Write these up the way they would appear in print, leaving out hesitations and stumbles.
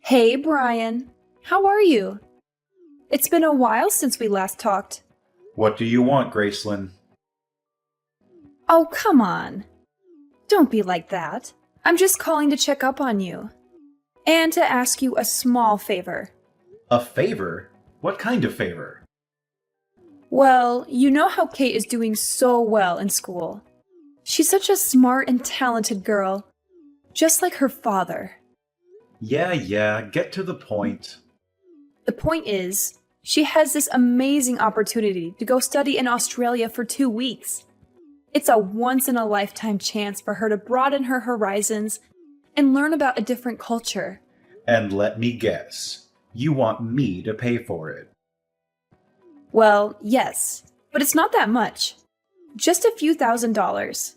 Hey, Brian. How are you? It's been a while since we last talked. What do you want, Gracelyn? Oh, come on. Don't be like that. I'm just calling to check up on you. And to ask you a small favor. A favor? What kind of favor? Well, you know how Kate is doing so well in school. She's such a smart and talented girl, just like her father. Yeah, get to the point. The point is, she has this amazing opportunity to go study in Australia for 2 weeks. It's a once-in-a-lifetime chance for her to broaden her horizons and learn about a different culture. And let me guess, you want me to pay for it. Well, yes, but it's not that much. Just a few $1,000s.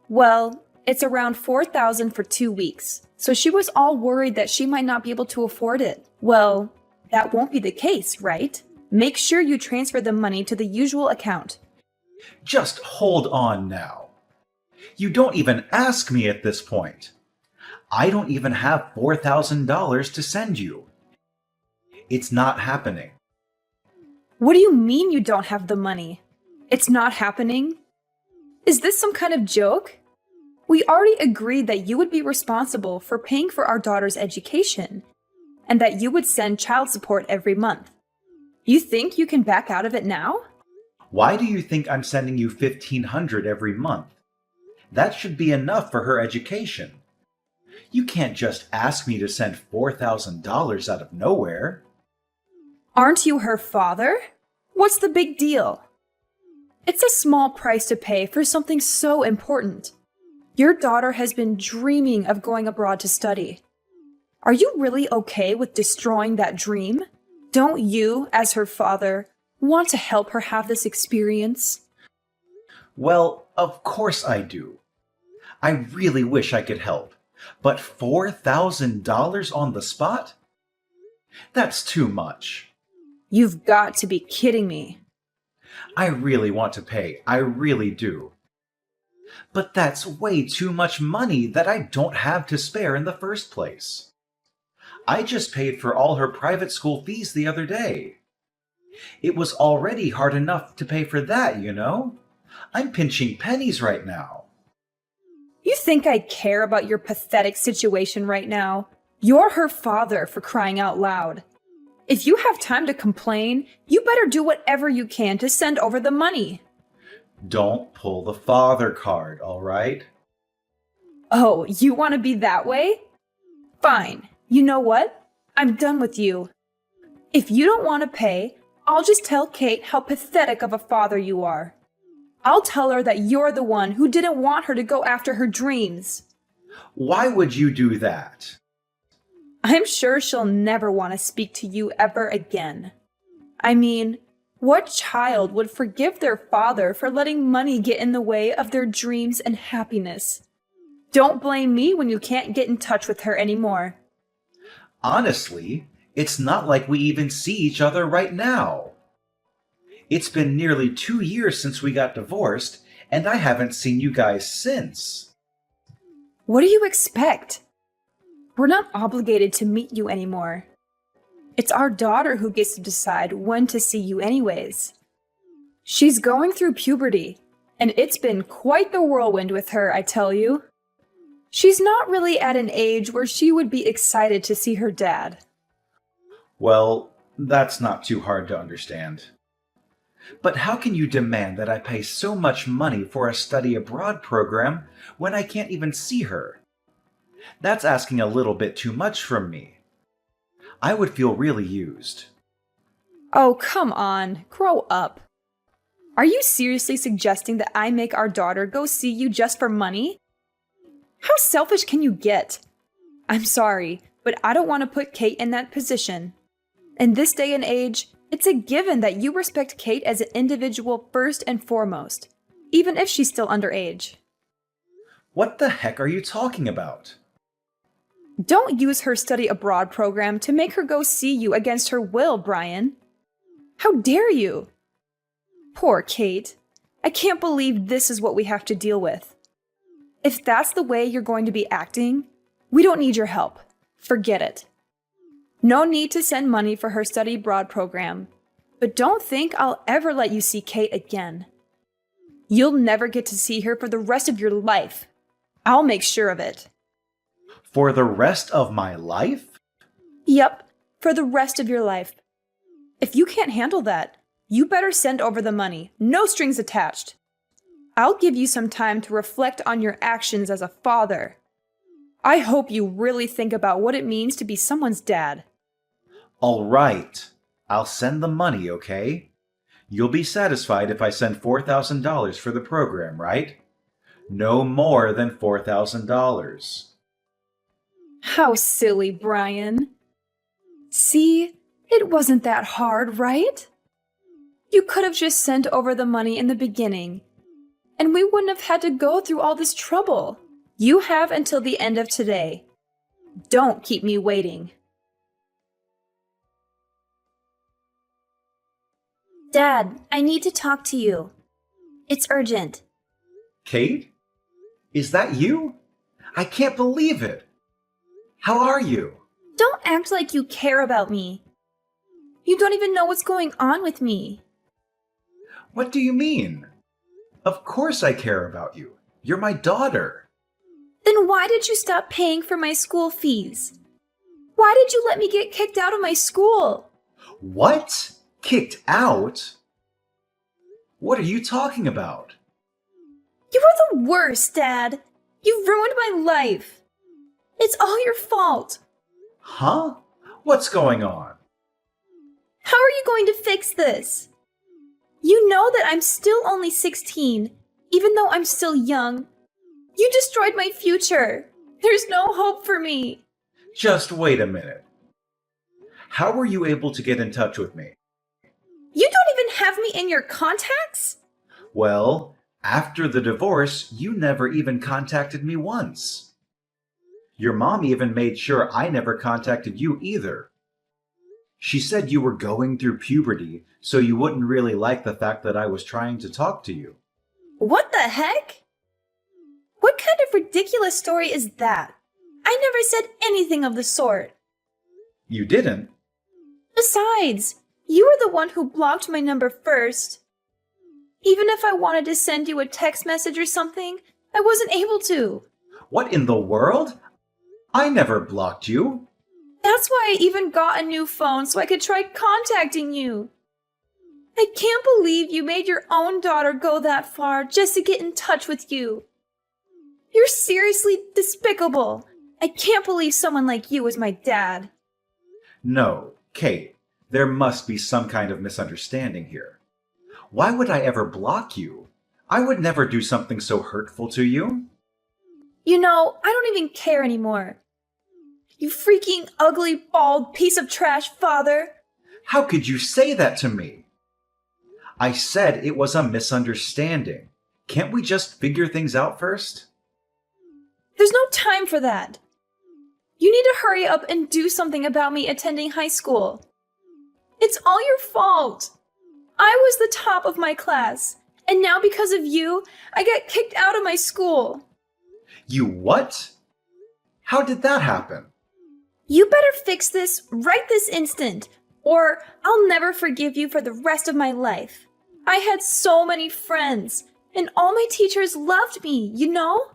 Well, it's around $4,000 for 2 weeks, so she was all worried that she might not be able to afford it. Well, that won't be the case, right? Make sure you transfer the money to the usual account. Just hold on now. You don't even ask me at this point. I don't even have $4,000 to send you. It's not happening. What do you mean you don't have the money? It's not happening? Is this some kind of joke? We already agreed that you would be responsible for paying for our daughter's education, and that you would send child support every month. You think you can back out of it now? Why do you think I'm sending you $1,500 every month? That should be enough for her education. You can't just ask me to send $4,000 out of nowhere. Aren't you her father? What's the big deal? It's a small price to pay for something so important. Your daughter has been dreaming of going abroad to study. Are you really okay with destroying that dream? Don't you, as her father, want to help her have this experience? Well, of course I do. I really wish I could help. But $4,000 on the spot? That's too much. You've got to be kidding me. I really want to pay. I really do. But that's way too much money that I don't have to spare in the first place. I just paid for all her private school fees the other day. It was already hard enough to pay for that, you know? I'm pinching pennies right now. You think I care about your pathetic situation right now? You're her father, for crying out loud. If you have time to complain, you better do whatever you can to send over the money. Don't pull the father card, all right? Oh, you want to be that way? Fine. You know what? I'm done with you. If you don't want to pay, I'll just tell Kate how pathetic of a father you are. I'll tell her that you're the one who didn't want her to go after her dreams. Why would you do that? I'm sure she'll never want to speak to you ever again. I mean, what child would forgive their father for letting money get in the way of their dreams and happiness? Don't blame me when you can't get in touch with her anymore. Honestly, it's not like we even see each other right now. It's been nearly 2 years since we got divorced, and I haven't seen you guys since. What do you expect? We're not obligated to meet you anymore. It's our daughter who gets to decide when to see you anyways. She's going through puberty, and it's been quite the whirlwind with her, I tell you. She's not really at an age where she would be excited to see her dad. Well, that's not too hard to understand. But how can you demand that I pay so much money for a study abroad program when I can't even see her? That's asking a little bit too much from me. I would feel really used. Oh, come on, grow up. Are you seriously suggesting that I make our daughter go see you just for money? How selfish can you get? I'm sorry, but I don't want to put Kate in that position. In this day and age, it's a given that you respect Kate as an individual first and foremost, even if she's still underage. What the heck are you talking about? Don't use her study abroad program to make her go see you against her will, Brian. How dare you? Poor Kate. I can't believe this is what we have to deal with. If that's the way you're going to be acting, we don't need your help. Forget it. No need to send money for her study abroad program. But don't think I'll ever let you see Kate again. You'll never get to see her for the rest of your life. I'll make sure of it. For the rest of my life? Yep, for the rest of your life. If you can't handle that, you better send over the money, no strings attached. I'll give you some time to reflect on your actions as a father. I hope you really think about what it means to be someone's dad. All right. I'll send the money, okay? You'll be satisfied if I send $4,000 for the program, right? No more than $4,000. How silly, Brian. See, it wasn't that hard, right? You could have just sent over the money in the beginning, and we wouldn't have had to go through all this trouble. You have until the end of today. Don't keep me waiting. Dad, I need to talk to you. It's urgent. Kate? Is that you? I can't believe it. How are you? Don't act like you care about me. You don't even know what's going on with me. What do you mean? Of course I care about you. You're my daughter. Then why did you stop paying for my school fees? Why did you let me get kicked out of my school? What? Kicked out? What are you talking about? You are the worst, Dad. You ruined my life. It's all your fault. Huh? What's going on? How are you going to fix this? You know that I'm still only 16, even though I'm still young. You destroyed my future. There's no hope for me. Just wait a minute. How were you able to get in touch with me? You don't even have me in your contacts? Well, after the divorce, you never even contacted me once. Your mom even made sure I never contacted you either. She said you were going through puberty, so you wouldn't really like the fact that I was trying to talk to you. What the heck? What kind of ridiculous story is that? I never said anything of the sort. You didn't? Besides, you were the one who blocked my number first. Even if I wanted to send you a text message or something, I wasn't able to. What in the world? I never blocked you. That's why I even got a new phone so I could try contacting you. I can't believe you made your own daughter go that far just to get in touch with you. You're seriously despicable. I can't believe someone like you is my dad. No, Kate, there must be some kind of misunderstanding here. Why would I ever block you? I would never do something so hurtful to you. You know, I don't even care anymore. You freaking ugly, bald piece of trash, father. How could you say that to me? I said it was a misunderstanding. Can't we just figure things out first? There's no time for that. You need to hurry up and do something about me attending high school. It's all your fault. I was the top of my class, and now because of you, I got kicked out of my school. You what? How did that happen? You better fix this right this instant, or I'll never forgive you for the rest of my life. I had so many friends, and all my teachers loved me, you know?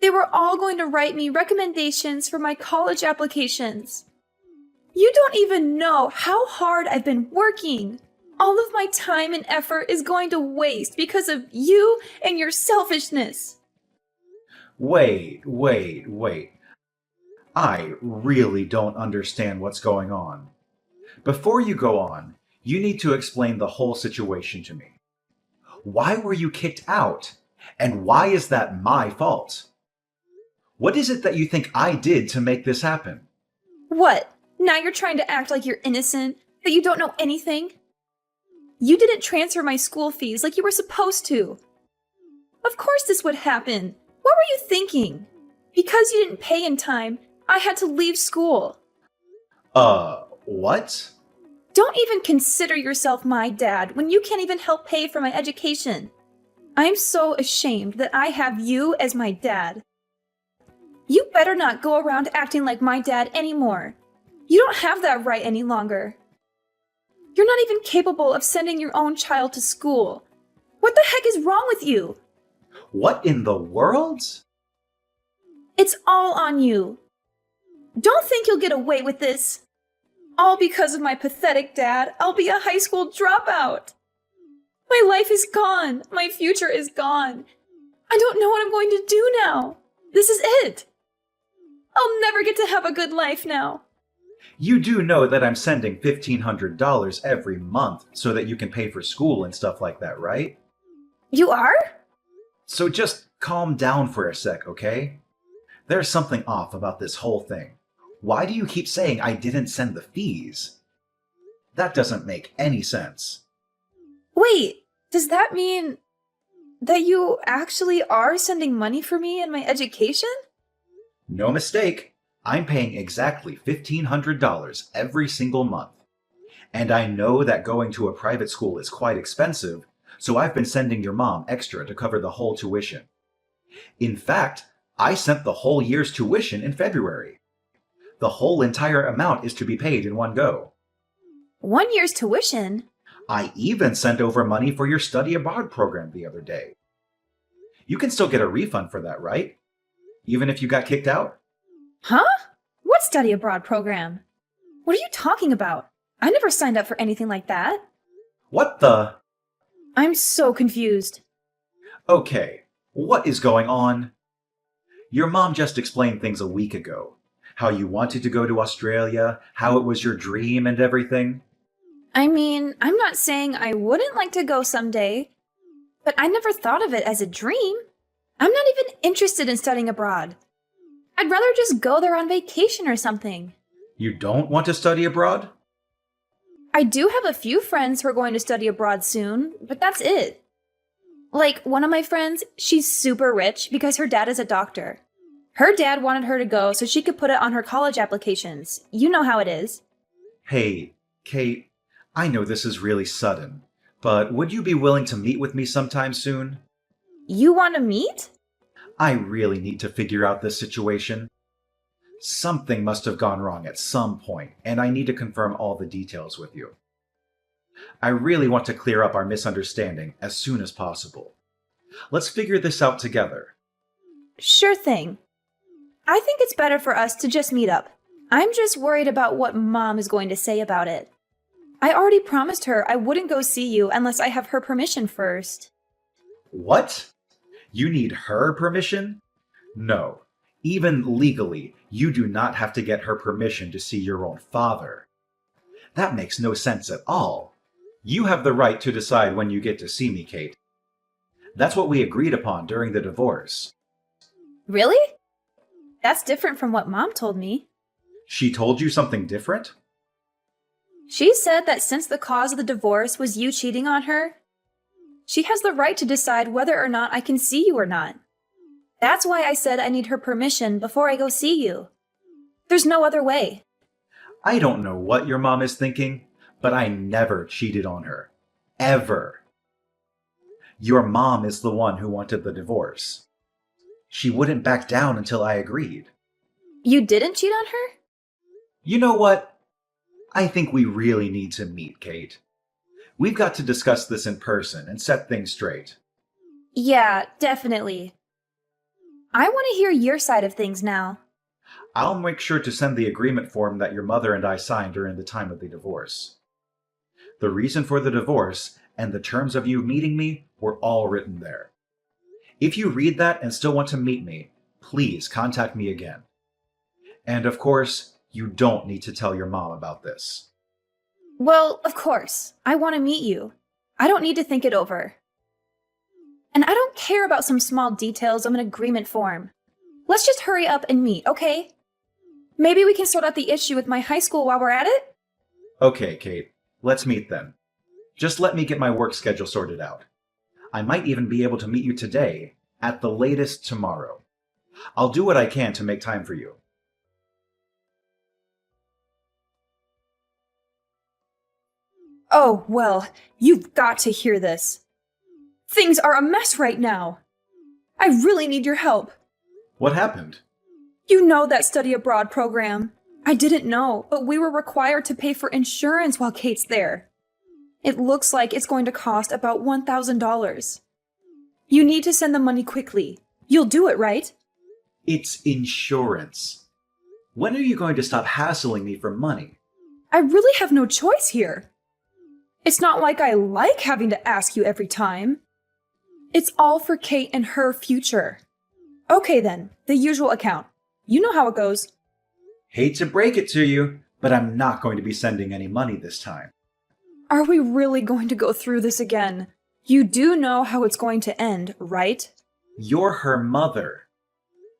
They were all going to write me recommendations for my college applications. You don't even know how hard I've been working. All of my time and effort is going to waste because of you and your selfishness. Wait. I really don't understand what's going on. Before you go on, you need to explain the whole situation to me. Why were you kicked out? And why is that my fault? What is it that you think I did to make this happen? What? Now you're trying to act like you're innocent, that you don't know anything? You didn't transfer my school fees like you were supposed to. Of course this would happen. What were you thinking? Because you didn't pay in time, I had to leave school. What? Don't even consider yourself my dad when you can't even help pay for my education. I'm so ashamed that I have you as my dad. You better not go around acting like my dad anymore. You don't have that right any longer. You're not even capable of sending your own child to school. What the heck is wrong with you? What in the world? It's all on you. Don't think you'll get away with this. All because of my pathetic dad, I'll be a high school dropout. My life is gone. My future is gone. I don't know what I'm going to do now. This is it. I'll never get to have a good life now. You do know that I'm sending $1,500 every month so that you can pay for school and stuff like that, right? You are? So just calm down for a sec, okay? There's something off about this whole thing. Why do you keep saying I didn't send the fees? That doesn't make any sense. Wait, does that mean that you actually are sending money for me and my education? No mistake. I'm paying exactly $1,500 every single month. And I know that going to a private school is quite expensive, so I've been sending your mom extra to cover the whole tuition. In fact, I sent the whole year's tuition in February. The whole entire amount is to be paid in one go. 1 year's tuition? I even sent over money for your study abroad program the other day. You can still get a refund for that, right? Even if you got kicked out? Huh? What study abroad program? What are you talking about? I never signed up for anything like that. What the? I'm so confused. Okay, what is going on? Your mom just explained things a week ago. How you wanted to go to Australia, how it was your dream and everything. I mean, I'm not saying I wouldn't like to go someday, but I never thought of it as a dream. I'm not even interested in studying abroad. I'd rather just go there on vacation or something. You don't want to study abroad? I do have a few friends who are going to study abroad soon, but that's it. Like, one of my friends, she's super rich because her dad is a doctor. Her dad wanted her to go so she could put it on her college applications. You know how it is. Hey, Kate, I know this is really sudden, but would you be willing to meet with me sometime soon? You want to meet? I really need to figure out this situation. Something must have gone wrong at some point, and I need to confirm all the details with you. I really want to clear up our misunderstanding as soon as possible. Let's figure this out together. Sure thing. I think it's better for us to just meet up. I'm just worried about what Mom is going to say about it. I already promised her I wouldn't go see you unless I have her permission first. What? You need her permission? No. Even legally, you do not have to get her permission to see your own father. That makes no sense at all. You have the right to decide when you get to see me, Kate. That's what we agreed upon during the divorce. Really? That's different from what Mom told me. She told you something different? She said that since the cause of the divorce was you cheating on her, she has the right to decide whether or not I can see you or not. That's why I said I need her permission before I go see you. There's no other way. I don't know what your mom is thinking, but I never cheated on her. Ever. Your mom is the one who wanted the divorce. She wouldn't back down until I agreed. You didn't cheat on her? You know what? I think we really need to meet, Kate. We've got to discuss this in person and set things straight. Yeah, definitely. I want to hear your side of things now. I'll make sure to send the agreement form that your mother and I signed during the time of the divorce. The reason for the divorce and the terms of you meeting me were all written there. If you read that and still want to meet me, please contact me again. And of course, you don't need to tell your mom about this. Well, of course. I want to meet you. I don't need to think it over. And I don't care about some small details of an agreement form. Let's just hurry up and meet, okay? Maybe we can sort out the issue with my high school while we're at it? Okay, Kate. Let's meet then. Just let me get my work schedule sorted out. I might even be able to meet you today, at the latest tomorrow. I'll do what I can to make time for you. Oh, well, you've got to hear this. Things are a mess right now. I really need your help. What happened? You know that study abroad program. I didn't know, but we were required to pay for insurance while Kate's there. It looks like it's going to cost about $1,000. You need to send the money quickly. You'll do it, right? It's insurance. When are you going to stop hassling me for money? I really have no choice here. It's not like I like having to ask you every time. It's all for Kate and her future. Okay then, the usual account. You know how it goes. Hate to break it to you, but I'm not going to be sending any money this time. Are we really going to go through this again? You do know how it's going to end, right? You're her mother.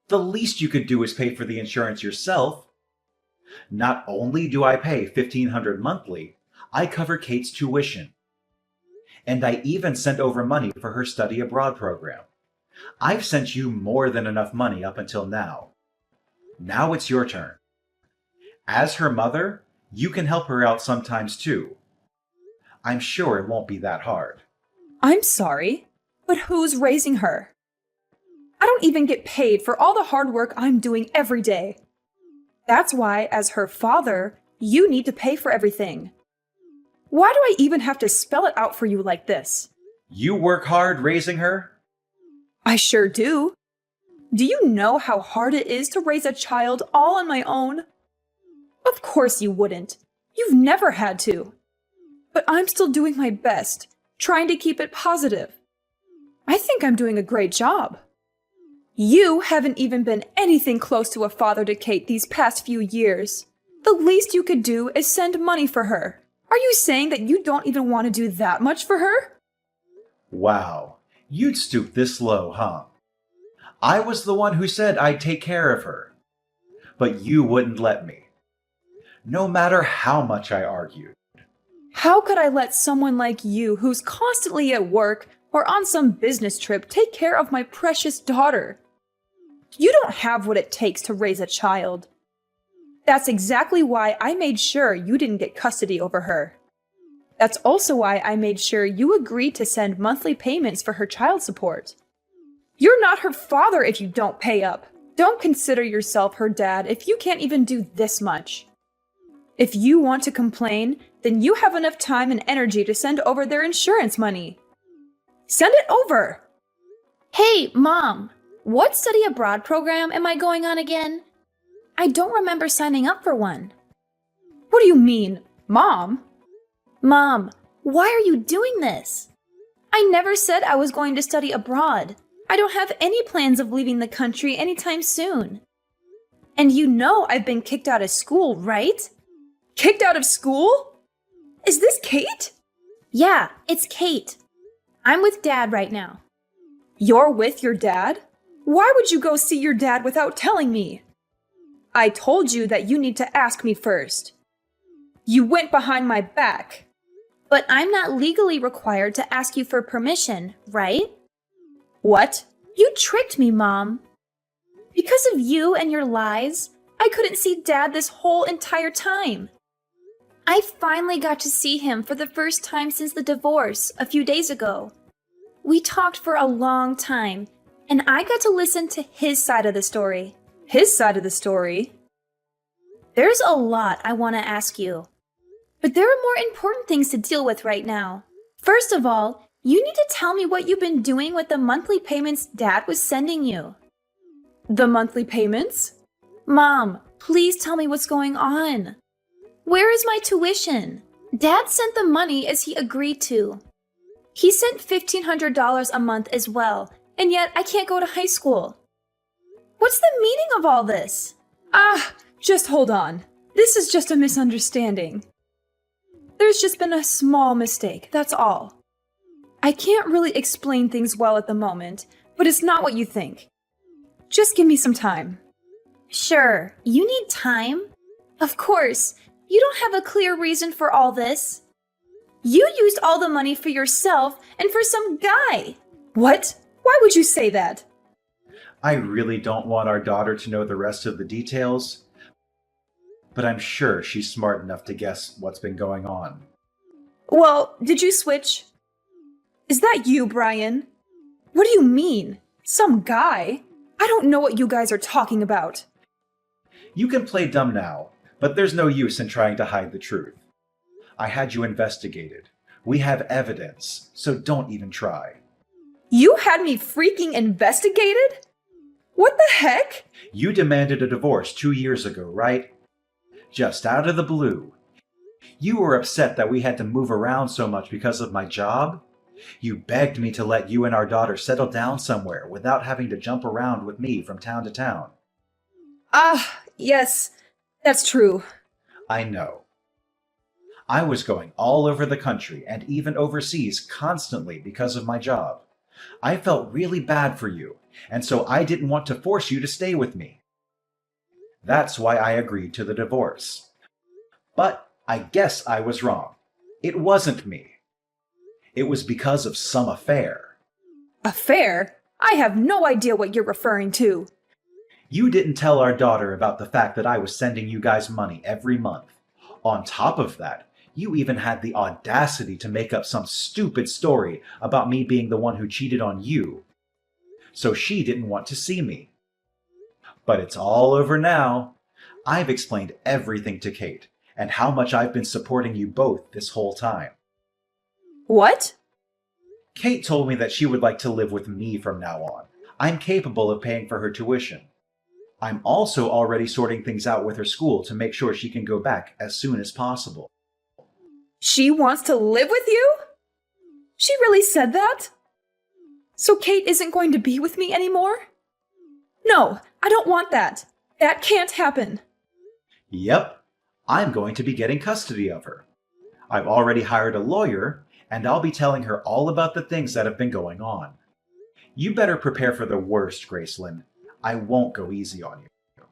The least you could do is pay for the insurance yourself. Not only do I pay $1,500 monthly, I cover Kate's tuition. And I even sent over money for her study abroad program. I've sent you more than enough money up until now. Now it's your turn. As her mother, you can help her out sometimes too. I'm sure it won't be that hard. I'm sorry, but who's raising her? I don't even get paid for all the hard work I'm doing every day. That's why, as her father, you need to pay for everything. Why do I even have to spell it out for you like this? You work hard raising her? I sure do. Do you know how hard it is to raise a child all on my own? Of course you wouldn't. You've never had to. But I'm still doing my best, trying to keep it positive. I think I'm doing a great job. You haven't even been anything close to a father to Kate these past few years. The least you could do is send money for her. Are you saying that you don't even want to do that much for her? Wow, you'd stoop this low, huh? I was the one who said I'd take care of her. But you wouldn't let me. No matter how much I argued. How could I let someone like you, who's constantly at work or on some business trip, take care of my precious daughter? You don't have what it takes to raise a child. That's exactly why I made sure you didn't get custody over her. That's also why I made sure you agreed to send monthly payments for her child support. You're not her father if you don't pay up. Don't consider yourself her dad if you can't even do this much. If you want to complain, then you have enough time and energy to send over their insurance money. Send it over! Hey, Mom, what study abroad program am I going on again? I don't remember signing up for one. What do you mean, Mom? Mom, why are you doing this? I never said I was going to study abroad. I don't have any plans of leaving the country anytime soon. And you know I've been kicked out of school, right? Kicked out of school? Is this Kate? Yeah, it's Kate. I'm with Dad right now. You're with your dad? Why would you go see your dad without telling me? I told you that you need to ask me first. You went behind my back. But I'm not legally required to ask you for permission, right? What? You tricked me, Mom. Because of you and your lies, I couldn't see Dad this whole entire time. I finally got to see him for the first time since the divorce a few days ago. We talked for a long time, and I got to listen to his side of the story. His side of the story? There's a lot I want to ask you. But there are more important things to deal with right now. First of all, you need to tell me what you've been doing with the monthly payments Dad was sending you. The monthly payments? Mom, please tell me what's going on. Where is my tuition? Dad sent the money as he agreed to. He sent $1,500 a month as well, and yet I can't go to high school. What's the meaning of all this? Just hold on. This is just a misunderstanding. There's just been a small mistake, that's all. I can't really explain things well at the moment, but it's not what you think. Just give me some time. Sure, you need time? Of course, you don't have a clear reason for all this. You used all the money for yourself and for some guy. What? Why would you say that? I really don't want our daughter to know the rest of the details, but I'm sure she's smart enough to guess what's been going on. Well, did you switch? Is that you, Brian? What do you mean? Some guy? I don't know what you guys are talking about. You can play dumb now, But there's no use in trying to hide the truth. I had you investigated. We have evidence, so don't even try. You had me freaking investigated? What the heck? You demanded a divorce 2 years ago, right? Just out of the blue. You were upset that we had to move around so much because of my job. You begged me to let you and our daughter settle down somewhere without having to jump around with me from town to town. Ah, yes, that's true. I know. I was going all over the country and even overseas constantly because of my job. I felt really bad for you, and so I didn't want to force you to stay with me. That's why I agreed to the divorce. But I guess I was wrong. It wasn't me. It was because of some affair. Affair? I have no idea what you're referring to. You didn't tell our daughter about the fact that I was sending you guys money every month. On top of that, you even had the audacity to make up some stupid story about me being the one who cheated on you. So she didn't want to see me. But it's all over now. I've explained everything to Kate, and how much I've been supporting you both this whole time. What? Kate told me that she would like to live with me from now on. I'm capable of paying for her tuition. I'm also already sorting things out with her school to make sure she can go back as soon as possible. She wants to live with you? She really said that? So Kate isn't going to be with me anymore? No, I don't want that. That can't happen. Yep, I'm going to be getting custody of her. I've already hired a lawyer, and I'll be telling her all about the things that have been going on. You better prepare for the worst, Gracelyn. I won't go easy on you.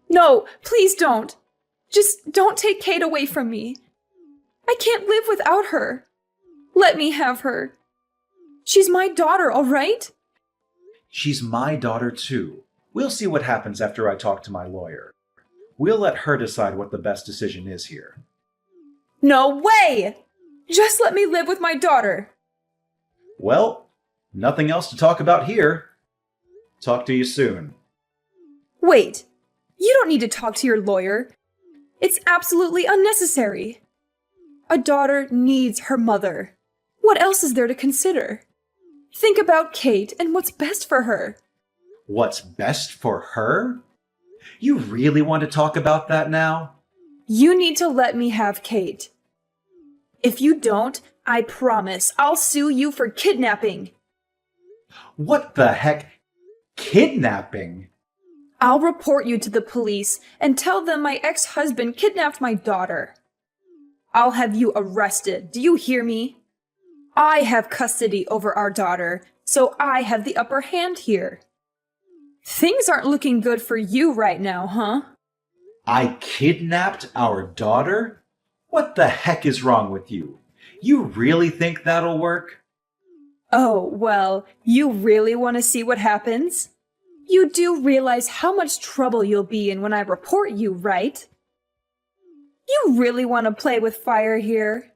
No, please don't. Just don't take Kate away from me. I can't live without her. Let me have her. She's my daughter, all right? She's my daughter, too. We'll see what happens after I talk to my lawyer. We'll let her decide what the best decision is here. No way! Just let me live with my daughter. Well, nothing else to talk about here. Talk to you soon. Wait, you don't need to talk to your lawyer. It's absolutely unnecessary. A daughter needs her mother. What else is there to consider? Think about Kate and what's best for her. What's best for her? You really want to talk about that now? You need to let me have Kate. If you don't, I promise I'll sue you for kidnapping. What the heck? Kidnapping? I'll report you to the police and tell them my ex-husband kidnapped my daughter. I'll have you arrested. Do you hear me? I have custody over our daughter, so I have the upper hand here. Things aren't looking good for you right now, huh? I kidnapped our daughter? What the heck is wrong with you? You really think that'll work? Oh, well, you really want to see what happens? You do realize how much trouble you'll be in when I report you, right? You really want to play with fire here?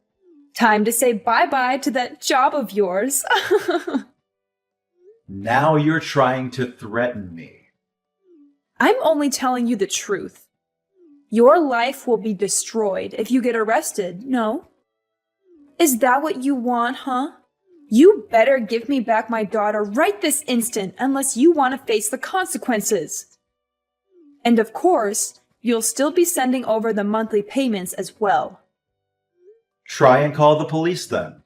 Time to say bye-bye to that job of yours. Now you're trying to threaten me. I'm only telling you the truth. Your life will be destroyed if you get arrested, no? Is that what you want, huh? You better give me back my daughter right this instant unless you want to face the consequences. And of course, you'll still be sending over the monthly payments as well. Try and call the police then.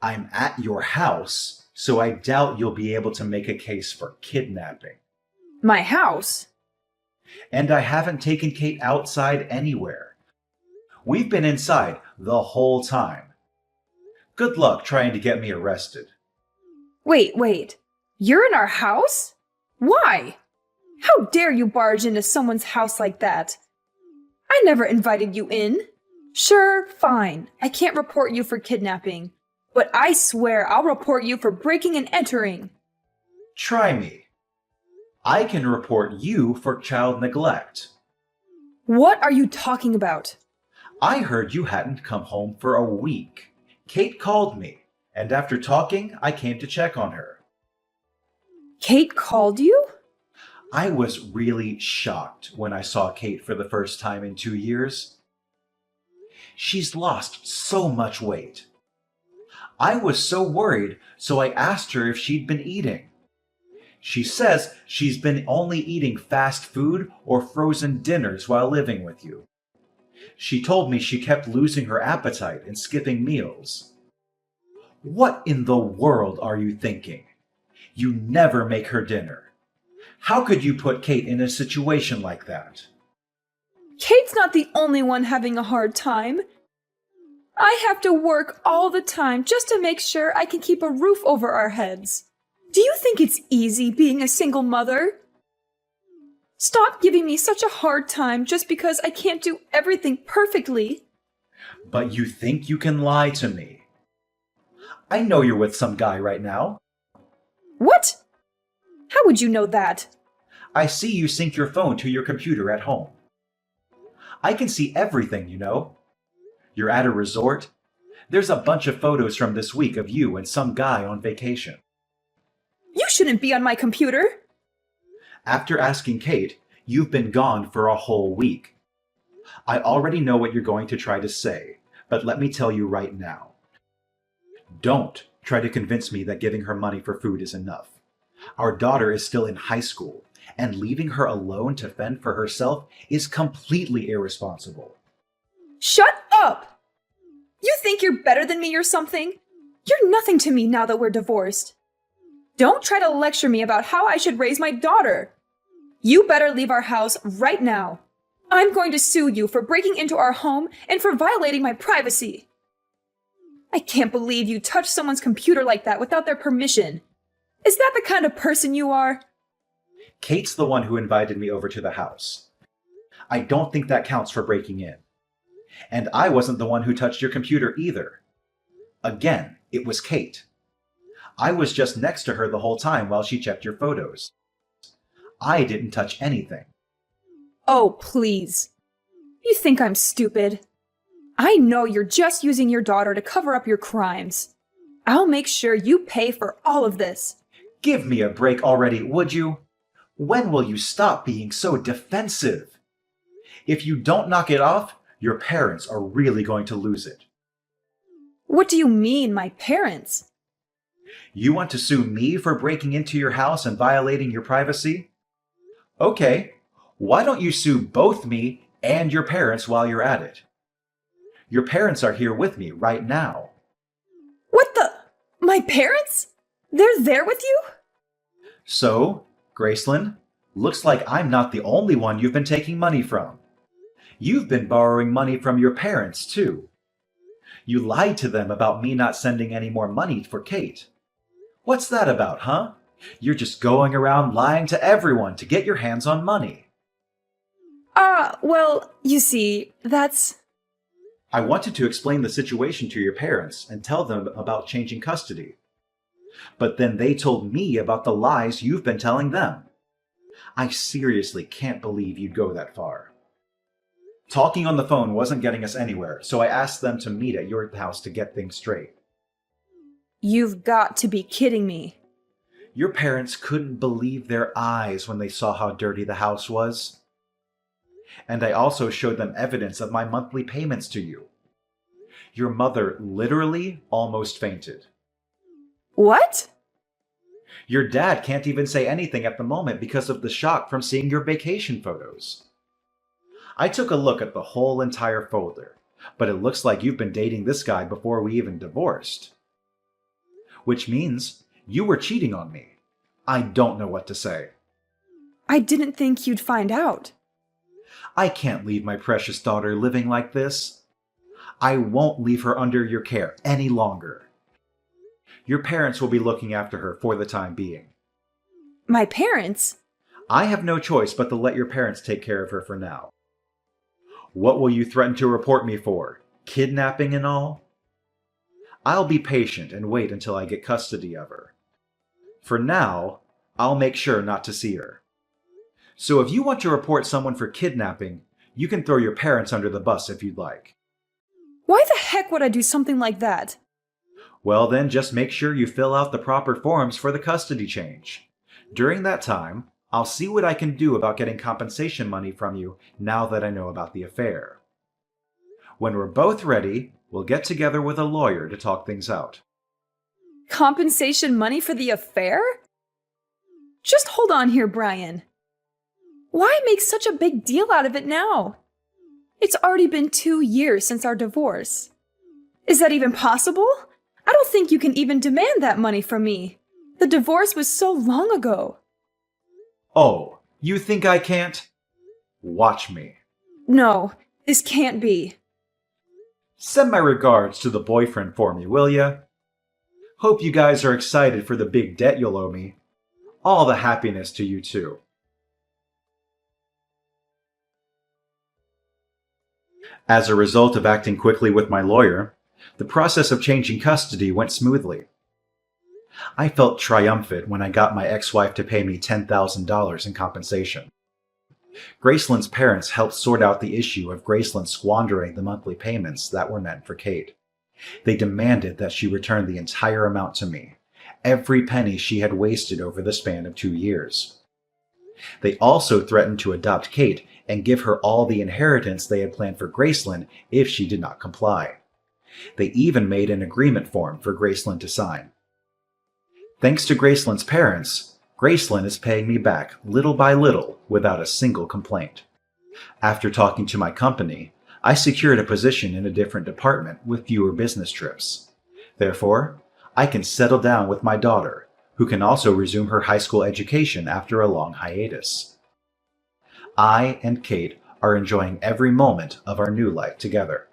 I'm at your house, so I doubt you'll be able to make a case for kidnapping. My house? And I haven't taken Kate outside anywhere. We've been inside the whole time. Good luck trying to get me arrested. Wait. You're in our house? Why? How dare you barge into someone's house like that? I never invited you in. Sure, fine. I can't report you for kidnapping. But I swear I'll report you for breaking and entering. Try me. I can report you for child neglect. What are you talking about? I heard you hadn't come home for a week. Kate called me, and after talking, I came to check on her. Kate called you? I was really shocked when I saw Kate for the first time in 2 years. She's lost so much weight. I was so worried, so I asked her if she'd been eating. She says she's been only eating fast food or frozen dinners while living with you. She told me she kept losing her appetite and skipping meals. What in the world are you thinking? You never make her dinner. How could you put Kate in a situation like that? Kate's not the only one having a hard time. I have to work all the time just to make sure I can keep a roof over our heads. Do you think it's easy being a single mother? Stop giving me such a hard time just because I can't do everything perfectly. But you think you can lie to me. I know you're with some guy right now. What? How would you know that? I see you sync your phone to your computer at home. I can see everything, you know. You're at a resort. There's a bunch of photos from this week of you and some guy on vacation. You shouldn't be on my computer. After asking Kate, you've been gone for a whole week. I already know what you're going to try to say, but let me tell you right now. Don't try to convince me that giving her money for food is enough. Our daughter is still in high school, and leaving her alone to fend for herself is completely irresponsible. Shut up! You think you're better than me or something? You're nothing to me now that we're divorced. Don't try to lecture me about how I should raise my daughter. You better leave our house right now. I'm going to sue you for breaking into our home and for violating my privacy. I can't believe you touched someone's computer like that without their permission. Is that the kind of person you are? Kate's the one who invited me over to the house. I don't think that counts for breaking in. And I wasn't the one who touched your computer either. Again, it was Kate. I was just next to her the whole time while she checked your photos. I didn't touch anything. Oh, please. You think I'm stupid? I know you're just using your daughter to cover up your crimes. I'll make sure you pay for all of this. Give me a break already, would you? When will you stop being so defensive? If you don't knock it off, your parents are really going to lose it. What do you mean, my parents? You want to sue me for breaking into your house and violating your privacy? Okay, why don't you sue both me and your parents while you're at it? Your parents are here with me right now. What the? My parents? They're there with you? So, Graceland, looks like I'm not the only one you've been taking money from. You've been borrowing money from your parents, too. You lied to them about me not sending any more money for Kate. What's that about, huh? You're just going around lying to everyone to get your hands on money. Well, you see, that's... I wanted to explain the situation to your parents and tell them about changing custody. But then they told me about the lies you've been telling them. I seriously can't believe you'd go that far. Talking on the phone wasn't getting us anywhere, so I asked them to meet at your house to get things straight. You've got to be kidding me. Your parents couldn't believe their eyes when they saw how dirty the house was. And I also showed them evidence of my monthly payments to you. Your mother literally almost fainted. What? Your dad can't even say anything at the moment because of the shock from seeing your vacation photos. I took a look at the whole entire folder, but it looks like you've been dating this guy before we even divorced. Which means you were cheating on me. I don't know what to say. I didn't think you'd find out. I can't leave my precious daughter living like this. I won't leave her under your care any longer. Your parents will be looking after her for the time being. My parents? I have no choice but to let your parents take care of her for now. What will you threaten to report me for? Kidnapping and all? I'll be patient and wait until I get custody of her. For now, I'll make sure not to see her. So if you want to report someone for kidnapping, you can throw your parents under the bus if you'd like. Why the heck would I do something like that? Well then, just make sure you fill out the proper forms for the custody change. During that time, I'll see what I can do about getting compensation money from you now that I know about the affair. When we're both ready, we'll get together with a lawyer to talk things out. Compensation money for the affair? Just hold on here, Brian. Why make such a big deal out of it now? It's already been 2 years since our divorce. Is that even possible? I don't think you can even demand that money from me. The divorce was so long ago. Oh, you think I can't? Watch me. No, this can't be. Send my regards to the boyfriend for me, will ya? Hope you guys are excited for the big debt you'll owe me. All the happiness to you too. As a result of acting quickly with my lawyer, the process of changing custody went smoothly. I felt triumphant when I got my ex-wife to pay me $10,000 in compensation. Graceland's parents helped sort out the issue of Graceland squandering the monthly payments that were meant for Kate. They demanded that she return the entire amount to me, every penny she had wasted over the span of 2 years. They also threatened to adopt Kate and give her all the inheritance they had planned for Graceland if she did not comply. They even made an agreement form for Graceland to sign. Thanks to Graceland's parents, Graceland is paying me back little by little without a single complaint. After talking to my company, I secured a position in a different department with fewer business trips. Therefore, I can settle down with my daughter, who can also resume her high school education after a long hiatus. I and Kate are enjoying every moment of our new life together.